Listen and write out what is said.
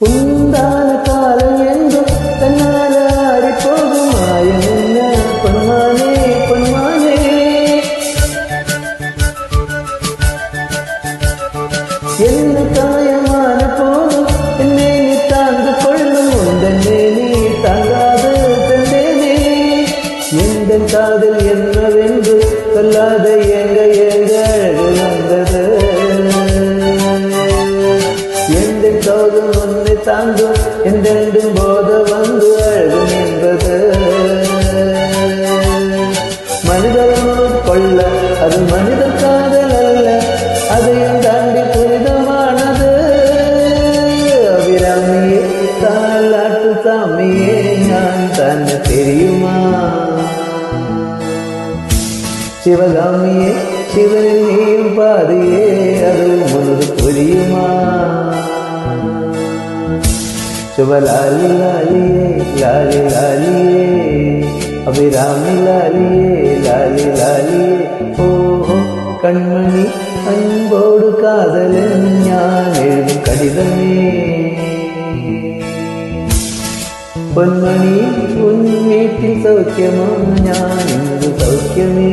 உண்டான காலம் என்றும் தன்னால ஆடிப்போகும் மாயம் என்ன பொன்மானே பொன்மானே. என்ன காயமான போதும் என்னை நீ தாங்கு கொள்ளும் உண்டனே நீ தாங்காது தந்தேனே. எந்த காதல் என்னவென்று சொல்லாத எங்க எங்க அழகு வந்தது. எந்த சோகம் உன்னை தாங்கும் என்றென்றும் போத வந்து அழகும் என்பது. மனிதனோடு கொள்ள அது மனிதர் காதல் அல்ல, அதையும் தாண்டி புனிதமானது. அபிராமியே தாலாட்டு சாமியே நான் தானே தெரியுமா. சிவகாமியே சிவனில் நீயும் பாதியே அது முழுது புரியுமா. சுபலாலி லாலியே லாலி லாலியே அபிராமி லாலியே லாலி லாலியே. ஓஹோ கண்மணி அன்போடு காதலன் ஞான் எழுதும் கடிதமே. பொன்மணி உன் வீட்டில் சௌக்கியமா ஞான் இங்கு சௌக்கியமே.